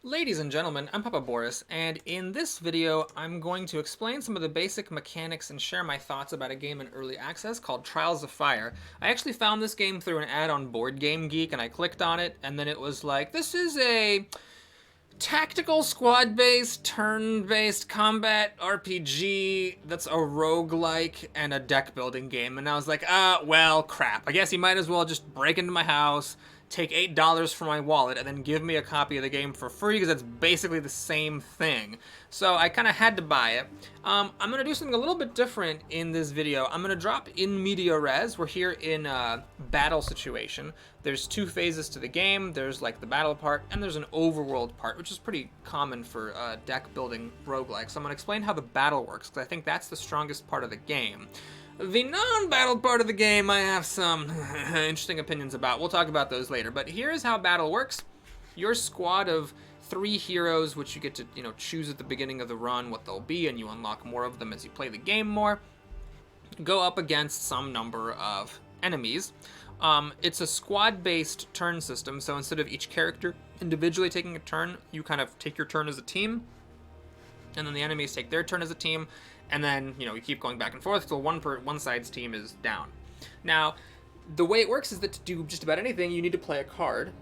Ladies and gentlemen, I'm Papa Boris, and in this video, I'm going to explain some of the basic mechanics and share my thoughts about a game in early access called Trials of Fire. I actually found this game through an ad on Board Game Geek, and I clicked on it, and then it was like, this is a tactical squad-based, turn-based combat RPG that's a roguelike and a deck-building game. And I was like, well, crap. I guess you might as well just break into my house, take $8 from my wallet, and then give me a copy of the game for free, because it's basically the same thing. So I kind of had to buy it. I'm going to do something a little bit different in this video. I'm going to drop in media res. We're here in a battle situation. There's two phases to the game. There's like the battle part, and there's an overworld part, which is pretty common for deck building roguelike. So I'm going to explain how the battle works, because I think that's the strongest part of the game. The non-battle part of the game, I have some interesting opinions about. We'll talk about those later. But here's how battle works. Your squad of 3 heroes, which you get to choose at the beginning of the run what they'll be, and you unlock more of them as you play the game more, go up against some number of enemies. It's a squad-based turn system, so instead of each character individually taking a turn, you kind of take your turn as a team, and then the enemies take their turn as a team, and then you keep going back and forth until one side's team is down. Now, the way it works is that to do just about anything, you need to play a card.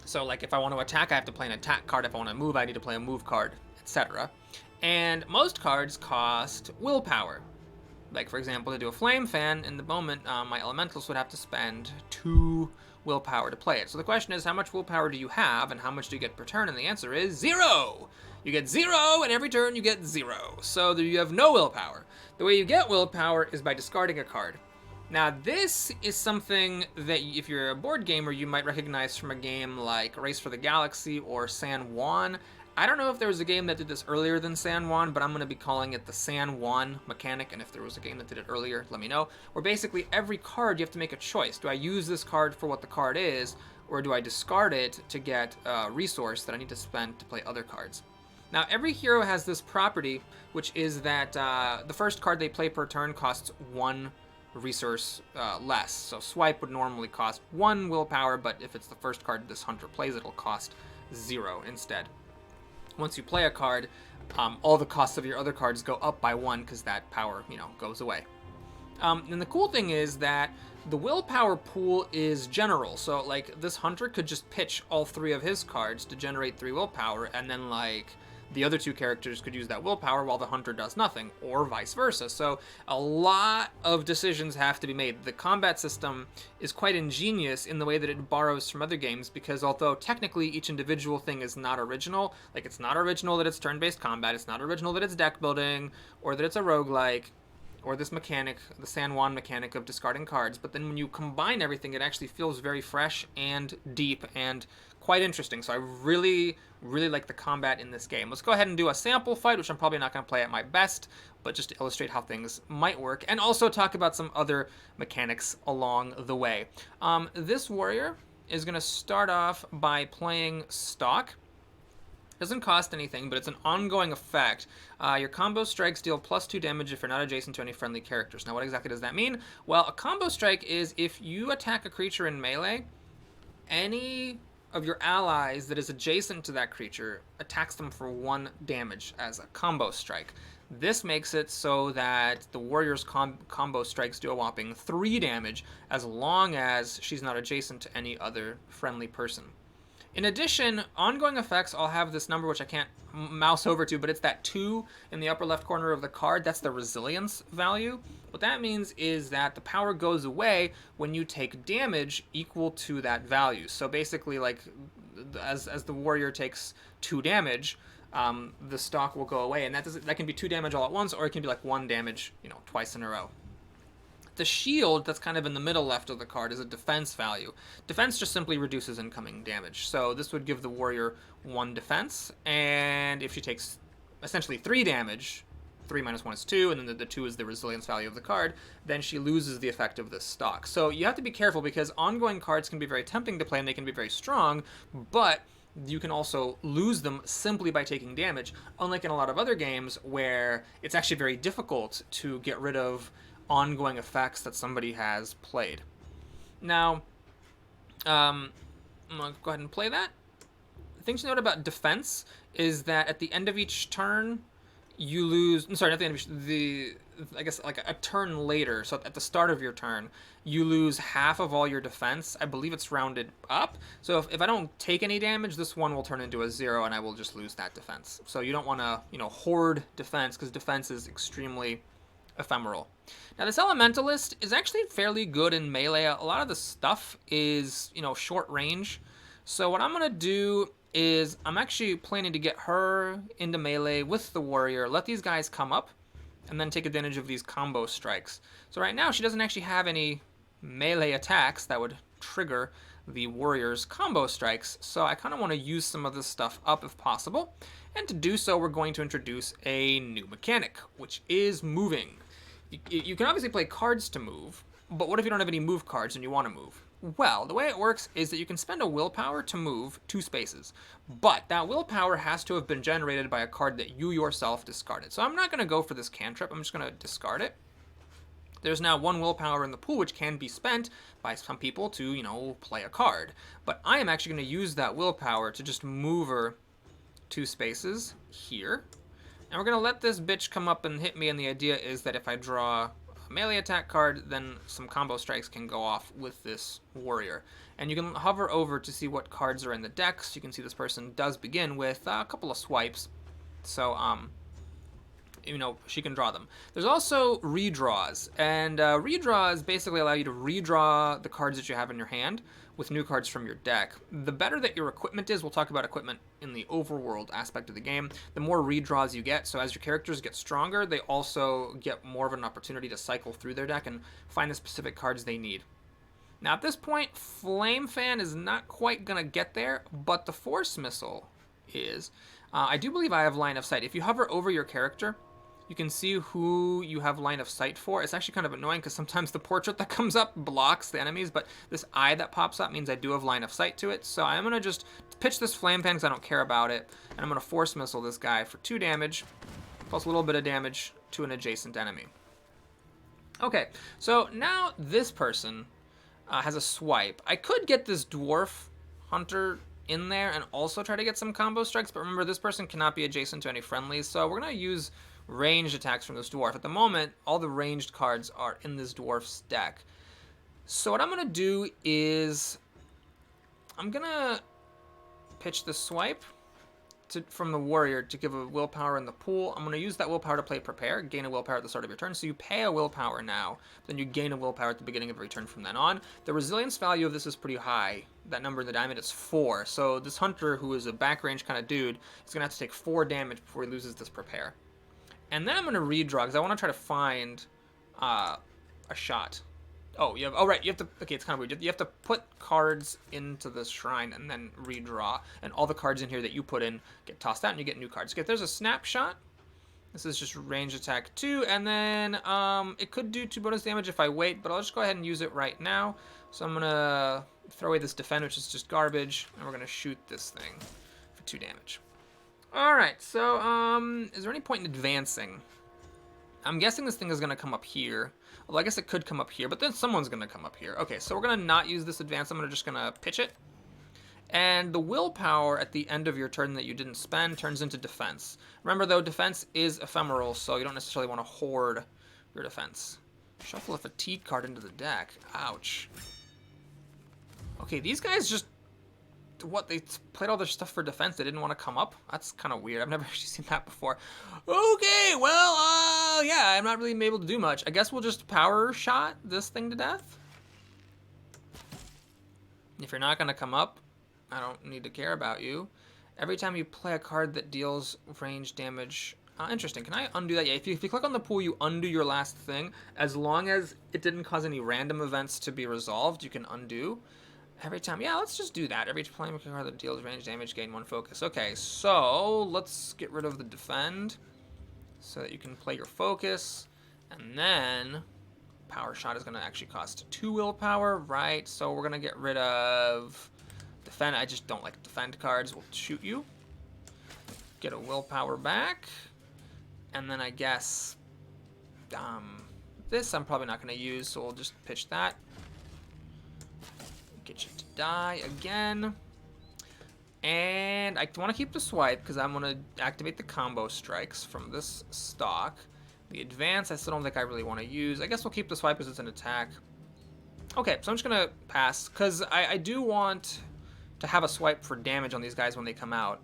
So, like, if I want to attack, I have to play an attack card. If I want to move, I need to play a move card, etc. And most cards cost willpower. Like, for example, to do a flame fan, in the moment, my elementals would have to spend 2 willpower to play it. So the question is, how much willpower do you have, and how much do you get per turn? And the answer is 0! You get 0, and every turn you get 0. So you have no willpower. The way you get willpower is by discarding a card. Now, this is something that if you're a board gamer, you might recognize from a game like Race for the Galaxy or San Juan. I don't know if there was a game that did this earlier than San Juan, but I'm going to be calling it the San Juan mechanic, and if there was a game that did it earlier, let me know. Where basically every card you have to make a choice. Do I use this card for what the card is, or do I discard it to get a resource that I need to spend to play other cards? Now, every hero has this property, which is that the first card they play per turn costs 1 resource less. So swipe would normally cost 1 willpower, but if it's the first card this hunter plays, it'll cost 0 instead. Once you play a card, all the costs of your other cards go up by 1 because that power, goes away. And the cool thing is that the willpower pool is general. So, like, this hunter could just pitch all 3 of his cards to generate 3 willpower, and then, like, the other 2 characters could use that willpower while the hunter does nothing, or vice versa. So a lot of decisions have to be made. The combat system is quite ingenious in the way that it borrows from other games, because although technically each individual thing is not original, like, it's not original that it's turn-based combat, it's not original that it's deck building, or that it's a roguelike, or this mechanic, the San Juan mechanic of discarding cards, but then when you combine everything, it actually feels very fresh and deep and quite interesting. So I really, really like the combat in this game. Let's go ahead and do a sample fight, which I'm probably not going to play at my best, but just to illustrate how things might work, and also talk about some other mechanics along the way. This warrior is going to start off by playing Stalk. Doesn't cost anything, but it's an ongoing effect. Your combo strikes deal +2 damage if you're not adjacent to any friendly characters. Now, what exactly does that mean? Well, a combo strike is if you attack a creature in melee, any of your allies that is adjacent to that creature attacks them for 1 damage as a combo strike. This makes it so that the warrior's combo strikes do a whopping 3 damage as long as she's not adjacent to any other friendly person. In addition, ongoing effects, I'll have this number which I can't mouse over to, but it's that 2 in the upper left corner of the card. That's the resilience value. What that means is that the power goes away when you take damage equal to that value. So basically, like, as the warrior takes 2 damage, the stock will go away, and that can be 2 damage all at once, or it can be like 1 damage, twice in a row. The shield that's kind of in the middle left of the card is a defense value. Defense just simply reduces incoming damage. So this would give the warrior 1 defense, and if she takes essentially 3 damage, 3 minus 1 is 2, and then the 2 is the resilience value of the card, then she loses the effect of this stock. So you have to be careful, because ongoing cards can be very tempting to play, and they can be very strong, but you can also lose them simply by taking damage, unlike in a lot of other games where it's actually very difficult to get rid of ongoing effects that somebody has played. Now, I'm going to go ahead and play that. The thing to note about defense is that at the end of each turn, you lose. I'm sorry, not the end of each, I guess like a turn later. So at the start of your turn, you lose half of all your defense. I believe it's rounded up. So if I don't take any damage, this one will turn into a 0, and I will just lose that defense. So you don't want to hoard defense, because defense is extremely ephemeral. Now this elementalist is actually fairly good in melee. A lot of the stuff is short range. So what I'm gonna do is I'm actually planning to get her into melee with the warrior, let these guys come up, and then take advantage of these combo strikes. So right now she doesn't actually have any melee attacks that would trigger the warrior's combo strikes, so I kind of want to use some of this stuff up if possible. And to do so, we're going to introduce a new mechanic, which is moving. You can obviously play cards to move, but what if you don't have any move cards and you want to move? Well, the way it works is that you can spend a willpower to move 2 spaces, but that willpower has to have been generated by a card that you yourself discarded. So I'm not going to go for this cantrip, I'm just going to discard it. There's now 1 willpower in the pool, which can be spent by some people to, play a card. But I am actually going to use that willpower to just move her 2 spaces here. And we're going to let this bitch come up and hit me, and the idea is that if I draw a melee attack card, then some combo strikes can go off with this warrior. And you can hover over to see what cards are in the deck. So you can see this person does begin with a couple of swipes. So, she can draw them. There's also redraws, and redraws basically allow you to redraw the cards that you have in your hand with new cards from your deck. The better that your equipment is, we'll talk about equipment in the overworld aspect of the game, the more redraws you get. So as your characters get stronger, they also get more of an opportunity to cycle through their deck and find the specific cards they need. Now at this point, Flame Fan is not quite going to get there, but the Force Missile is. I do believe I have line of sight. If you hover over your character, you can see who you have line of sight for. It's actually kind of annoying because sometimes the portrait that comes up blocks the enemies, but this eye that pops up means I do have line of sight to it. So I'm going to just pitch this Flame Fan because I don't care about it, and I'm going to Force Missile this guy for 2 damage, plus a little bit of damage to an adjacent enemy. Okay, so now this person has a swipe. I could get this Dwarf Hunter in there and also try to get some combo strikes, but remember, this person cannot be adjacent to any friendlies, so we're going to use ranged attacks from this dwarf. At the moment, all the ranged cards are in this dwarf's deck. So what I'm going to do is I'm going to pitch the swipe from the warrior to give a willpower in the pool. I'm going to use that willpower to play Prepare, gain a willpower at the start of your turn. So you pay a willpower now, then you gain a willpower at the beginning of every turn from then on. The resilience value of this is pretty high. That number in the diamond is 4. So this hunter, who is a back range kind of dude, is going to have to take 4 damage before he loses this Prepare. And then I'm going to redraw, because I want to try to find a shot. Oh, right, you have to, okay, it's kind of weird. You have to put cards into the shrine and then redraw, and all the cards in here that you put in get tossed out, and you get new cards. Okay, there's a snapshot. This is just range attack 2, and then it could do 2 bonus damage if I wait, but I'll just go ahead and use it right now. So I'm going to throw away this defend, which is just garbage, and we're going to shoot this thing for 2 damage. Alright, so, is there any point in advancing? I'm guessing this thing is going to come up here. Well, I guess it could come up here, but then someone's going to come up here. Okay, so we're going to not use this advance. I'm just going to pitch it. And the willpower at the end of your turn that you didn't spend turns into defense. Remember, though, defense is ephemeral, so you don't necessarily want to hoard your defense. Shuffle a fatigue card into the deck. Ouch. Okay, these guys just... What, they played all their stuff for defense, they didn't want to come up? That's kind of weird. I've never actually seen that before. Okay, well, yeah, I'm not really able to do much. I guess we'll just power shot this thing to death. If you're not going to come up, I don't need to care about you. Every time you play a card that deals range damage... interesting. Can I undo that? Yeah, if you click on the pool, you undo your last thing. As long as it didn't cause any random events to be resolved, you can undo. Every time, yeah, let's just do that. Every playing card that deals range damage, gain 1 focus. Okay, so let's get rid of the defend so that you can play your focus. And then power shot is going to actually cost 2 willpower, right? So we're going to get rid of defend. I just don't like defend cards. We'll shoot you. Get a willpower back. And then I guess this I'm probably not going to use, so we'll just pitch that. Get you to die again. And I want to keep the swipe because I'm going to activate the combo strikes from this stock. The advance, I still don't think I really want to use. I guess we'll keep the swipe because it's an attack. Okay, so I'm just going to pass because I do want to have a swipe for damage on these guys when they come out.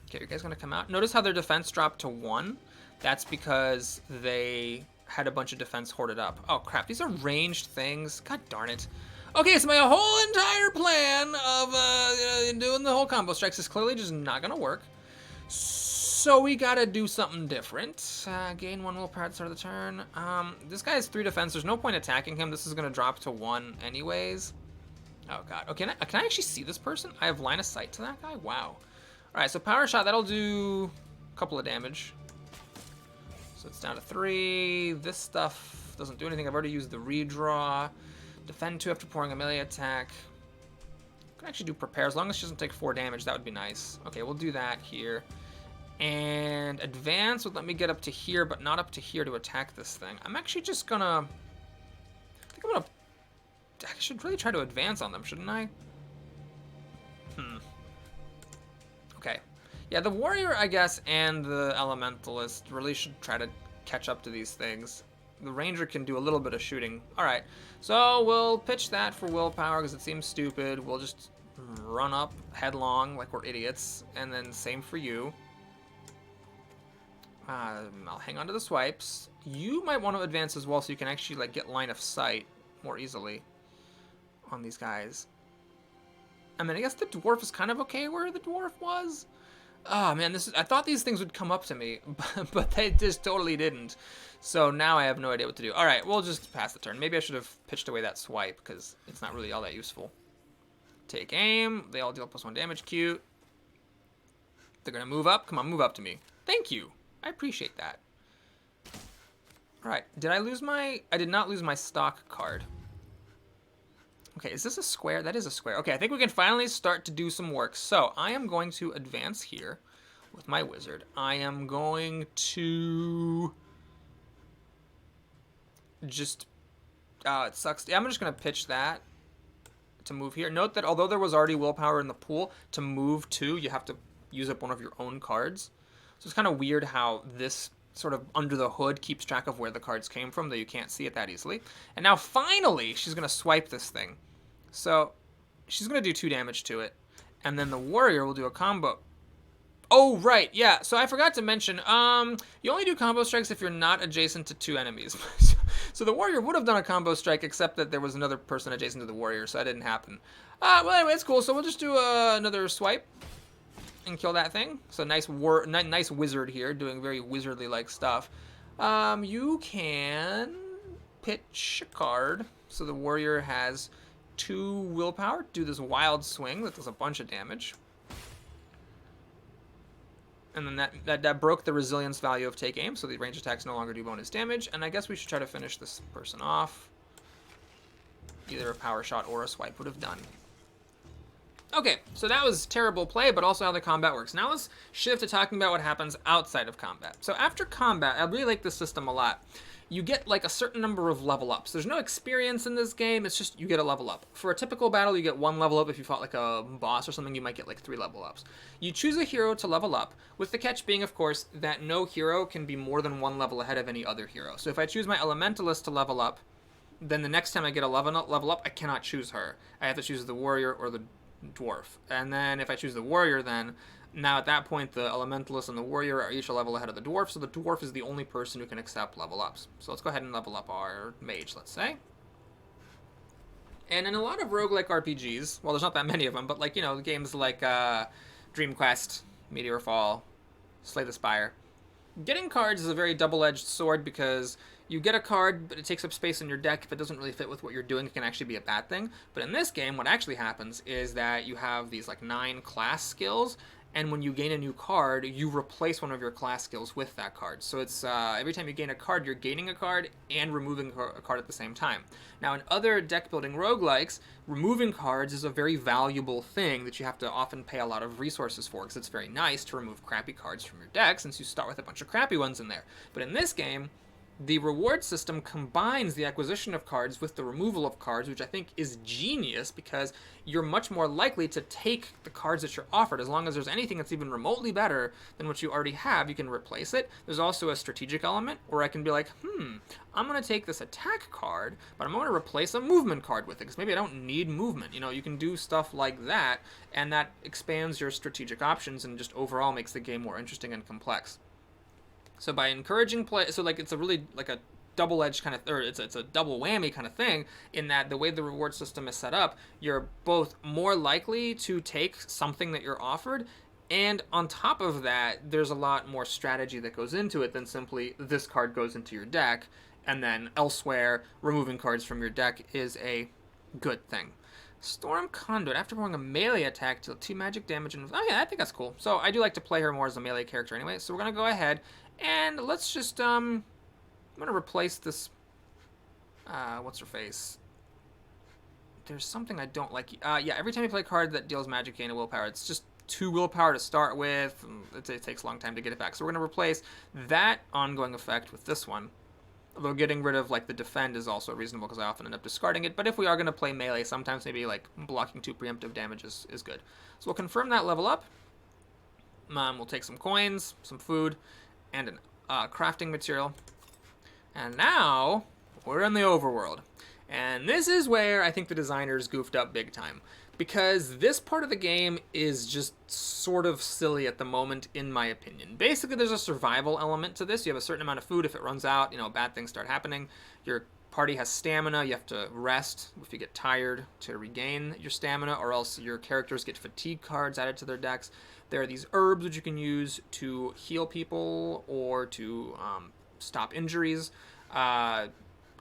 Okay, you guys going to come out? Notice how their defense dropped to 1? That's because they had a bunch of defense hoarded up. Oh, crap. These are ranged things. God darn it. Okay, so my whole entire plan of doing the whole combo strikes is clearly just not going to work. So we got to do something different. Gain 1 willpower at the start of the turn. This guy has 3 defense. There's no point attacking him. This is going to drop to 1 anyways. Oh, God. Okay, can I actually see this person? I have line of sight to that guy? Wow. All right, so power shot. That'll do a couple of damage. So it's down to 3. This stuff doesn't do anything. I've already used the redraw. Defend 2 after pouring a melee attack. Can actually do prepare. As long as she doesn't take 4 damage, that would be nice. Okay, we'll do that here. And advance would let me get up to here, but not up to here to attack this thing. I'm actually just gonna... I should really try to advance on them, shouldn't I? Okay. Yeah, the warrior, I guess, and the elementalist really should try to catch up to these things. The ranger can do a little bit of shooting. All right, so we'll pitch that for willpower because it seems stupid. We'll just run up headlong like we're idiots, and then same for you. I'll hang on to the swipes. You might want to advance as well so you can actually like get line of sight more easily on these guys. I mean, I guess the dwarf is kind of okay where the dwarf was. Oh man, I thought these things would come up to me, but they just totally didn't. So now I have no idea what to do. All right, we'll just pass the turn. Maybe I should have pitched away that swipe because it's not really all that useful. Take aim. They all deal +1 damage. Cute. They're gonna move up. Come on, move up to me. Thank you. I appreciate that. All right, did I lose my... I did not lose my stock card. Okay, is this a square? That is a square. Okay, I think we can finally start to do some work. So I am going to advance here with my wizard. I am going to just... it sucks. Yeah, I'm just going to pitch that to move here. Note that although there was already willpower in the pool, to move to, you have to use up one of your own cards. So it's kind of weird how this sort of under the hood keeps track of where the cards came from, though you can't see it that easily. And now finally, she's going to swipe this thing. So she's going to do 2 damage to it. And then the warrior will do a combo. Oh, right. Yeah. So I forgot to mention, you only do combo strikes if you're not adjacent to 2 enemies. So the warrior would have done a combo strike, except that there was another person adjacent to the warrior, so that didn't happen. Well, anyway, it's cool. So we'll just do another swipe and kill that thing. So nice wizard here, doing very wizardly-like stuff. You can pitch a card. So the warrior has 2 willpower. Do this wild swing that does a bunch of damage. And then that broke the resilience value of take aim, so the range attacks no longer do bonus damage. And I guess we should try to finish this person off. Either a power shot or a swipe would have done. Okay, so that was terrible play, but also how the combat works. Now let's shift to talking about what happens outside of combat. So after combat, I really like this system a lot. You get like a certain number of level ups. There's no experience in this game, it's just you get a level up. For a typical battle, you get 1 level up. If you fought like a boss or something, you might get like 3 level ups. You choose a hero to level up, with the catch being, of course, that no hero can be more than 1 level ahead of any other hero. So if I choose my elementalist to level up, then the next time I get a level up, I cannot choose her. I have to choose the warrior or the dwarf. And then if I choose the warrior, then now at that point the elementalist and the warrior are each a level ahead of the dwarf, so the dwarf is the only person who can accept level ups. So let's go ahead and level up our mage, let's say. And in a lot of roguelike RPGs, well, there's not that many of them, but like, you know, games like Dream Quest, Meteor Fall, Slay the Spire, getting cards is a very double-edged sword because you get a card, but it takes up space in your deck. If it doesn't really fit with what you're doing, it can actually be a bad thing. But in this game, what actually happens is that you have these like 9 class skills, and when you gain a new card, you replace one of your class skills with that card. So it's every time you gain a card, you're gaining a card and removing a card at the same time. Now in other deck-building roguelikes, removing cards is a very valuable thing that you have to often pay a lot of resources for, because it's very nice to remove crappy cards from your deck since you start with a bunch of crappy ones in there. But in this game, the reward system combines the acquisition of cards with the removal of cards, which I think is genius because you're much more likely to take the cards that you're offered. As long as there's anything that's even remotely better than what you already have, you can replace it. There's also a strategic element where I can be like, I'm going to take this attack card, but I'm going to replace a movement card with it because maybe I don't need movement. You know, you can do stuff like that, and that expands your strategic options and just overall makes the game more interesting and complex. So by encouraging play, so like it's a really like a double-edged kind of, or it's a double whammy kind of thing in that the way the reward system is set up, you're both more likely to take something that you're offered, and on top of that, there's a lot more strategy that goes into it than simply this card goes into your deck, and then elsewhere, removing cards from your deck is a good thing. Storm Conduit. After performing a melee attack, deal 2 magic damage. And oh yeah, I think that's cool. So I do like to play her more as a melee character anyway. So we're gonna go ahead and let's just I'm gonna replace this. What's her face? There's something I don't like. Yeah, every time you play a card that deals magic, gain a willpower. It's just 2 willpower to start with. It takes a long time to get it back. So we're gonna replace that ongoing effect with this one. Although getting rid of like the defend is also reasonable because I often end up discarding it. But if we are going to play melee, sometimes maybe like blocking 2 preemptive damage is good. So we'll confirm that level up. We'll take some coins, some food, and a crafting material. And now we're in the overworld. And this is where I think the designers goofed up big time. Because this part of the game is just sort of silly at the moment, in my opinion. Basically, there's a survival element to this. You have a certain amount of food. If it runs out, you know, bad things start happening. Your party has stamina. You have to rest if you get tired to regain your stamina, or else your characters get fatigue cards added to their decks. There are these herbs which you can use to heal people or to stop injuries.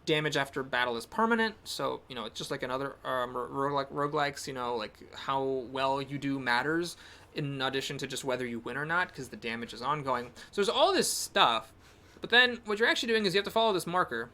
Damage after battle is permanent, so you know it's just like another roguelikes. You know, like how well you do matters in addition to just whether you win or not, because the damage is ongoing. So there's all this stuff, but then what you're actually doing is you have to follow this marker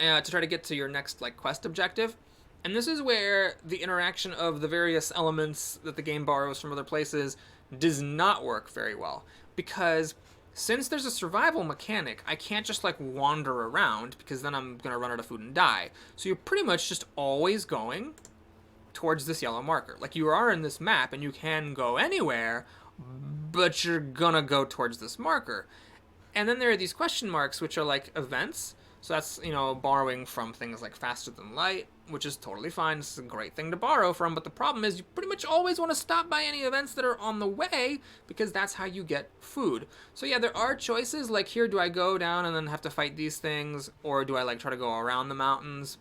to try to get to your next like quest objective. And this is where the interaction of the various elements that the game borrows from other places does not work very well, because since there's a survival mechanic, I can't just like wander around because then I'm going to run out of food and die. So you're pretty much just always going towards this yellow marker. Like you are in this map and you can go anywhere, but you're going to go towards this marker. And then there are these question marks, which are like events. So that's, you know, borrowing from things like Faster Than Light, which is totally fine. This is a great thing to borrow from, but the problem is you pretty much always want to stop by any events that are on the way because that's how you get food. So yeah, there are choices, like here, do I go down and then have to fight these things, or do I like try to go around the mountains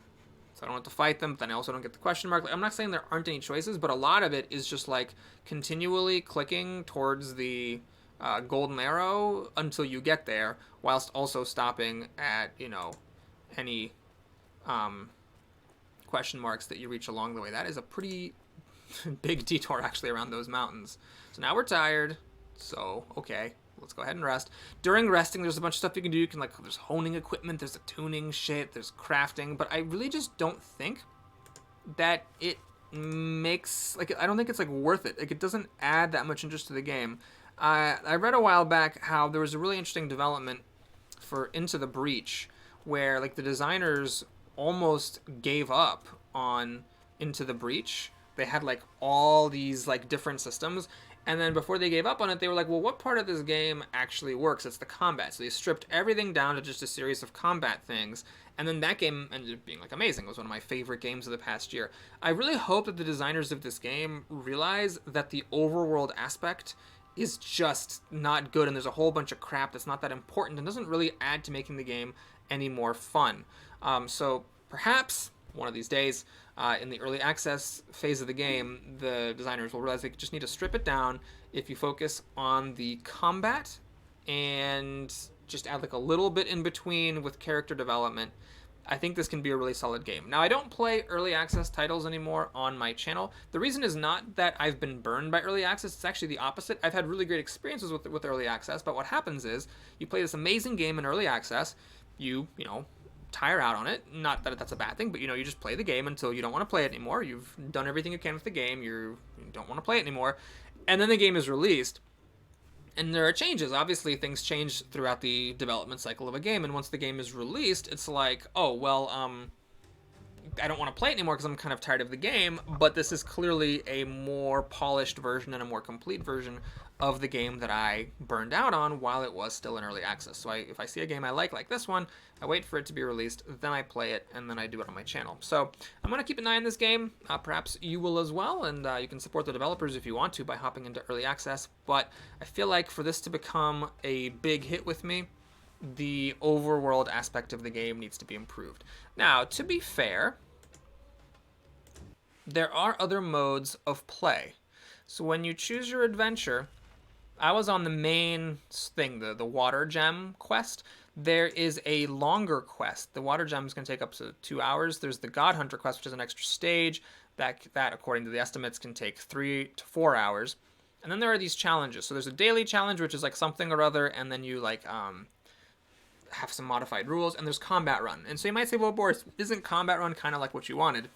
so I don't have to fight them, but then I also don't get the question mark. Like, I'm not saying there aren't any choices, but a lot of it is just like continually clicking towards the golden arrow until you get there, whilst also stopping at, you know, any question marks that you reach along the way. That is a pretty big detour actually around those mountains. So now we're tired, so okay, let's go ahead and rest. During resting, there's a bunch of stuff you can do. You can like, there's honing equipment, there's a tuning shit, there's crafting, but I really just don't think that it makes, like, I don't think it's like worth it. Like, it doesn't add that much interest to the game. I read a while back how there was a really interesting development for Into the Breach where like the designers almost gave up on Into the Breach. They had like all these like different systems, and then before they gave up on it, they were like, well, what part of this game actually works? It's the combat. So they stripped everything down to just a series of combat things, and then that game ended up being like amazing. It was one of my favorite games of the past year. I really hope that the designers of this game realize that the overworld aspect is just not good, and there's a whole bunch of crap that's not that important and doesn't really add to making the game any more fun. So perhaps one of these days, in the early access phase of the game, the designers will realize they just need to strip it down. If you focus on the combat and just add like a little bit in between with character development, I think this can be a really solid game. Now, I don't play early access titles anymore on my channel. The reason is not that I've been burned by early access. It's actually the opposite. I've had really great experiences with early access, but what happens is you play this amazing game in early access, you know, tire out on it. Not that that's a bad thing, but you know, you just play the game until you don't want to play it anymore. You've done everything you can with the game. You don't want to play it anymore. And then the game is released. And there are changes. Obviously, things change throughout the development cycle of a game, and once the game is released, it's like, oh, well, I don't want to play it anymore because I'm kind of tired of the game, but this is clearly a more polished version and a more complete version of the game that I burned out on while it was still in early access. So if I see a game I like this one, I wait for it to be released, then I play it, and then I do it on my channel. So I'm going to keep an eye on this game. Perhaps you will as well, and you can support the developers if you want to by hopping into early access. But I feel like for this to become a big hit with me, the overworld aspect of the game needs to be improved. Now, to be fair, there are other modes of play. So when you choose your adventure, I was on the main thing, the water gem quest. There is a longer quest. The water gem is going to take up to 2 hours. There's the God Hunter quest, which is an extra stage that according to the estimates, can take 3 to 4 hours. And then there are these challenges. So there's a daily challenge, which is like something or other, and then you like have some modified rules, and there's combat run. And so you might say, well, Boris, isn't combat run kind of like what you wanted,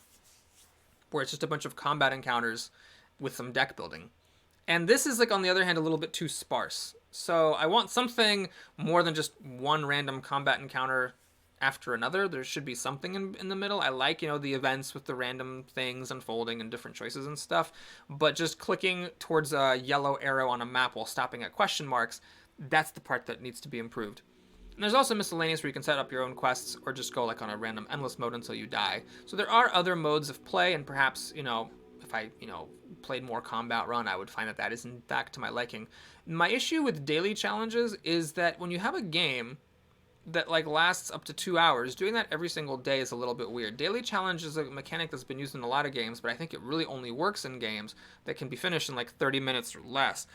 where it's just a bunch of combat encounters with some deck building? And this is, like, on the other hand, a little bit too sparse. So I want something more than just one random combat encounter after another. There should be something in the middle. I like, the events with the random things unfolding and different choices and stuff. But just clicking towards a yellow arrow on a map while stopping at question marks, that's the part that needs to be improved. And there's also miscellaneous where you can set up your own quests or just go like on a random endless mode until you die. So there are other modes of play, and perhaps, if I, played more combat run, I would find that is in fact to my liking. My issue with daily challenges is that when you have a game that like lasts up to 2 hours, doing that every single day is a little bit weird. Daily challenge is a mechanic that's been used in a lot of games, but I think it really only works in games that can be finished in like 30 minutes or less.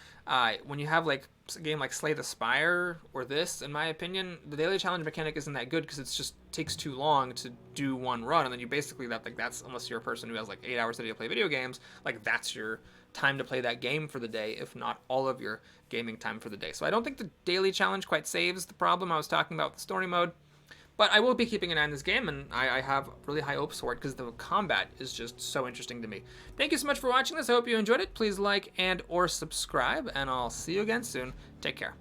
When you have like a game like Slay the Spire or this, in my opinion, the daily challenge mechanic isn't that good because it just takes too long to do one run, and then you basically that's unless you're a person who has like 8 hours a day to play video games, like that's your time to play that game for the day, if not all of your gaming time for the day. So I don't think the daily challenge quite saves the problem I was talking about with the story mode, but I will be keeping an eye on this game, and I have really high hopes for it because the combat is just so interesting to me. Thank you so much for watching this. I hope you enjoyed it. Please like and or subscribe, and I'll see you again soon. Take care.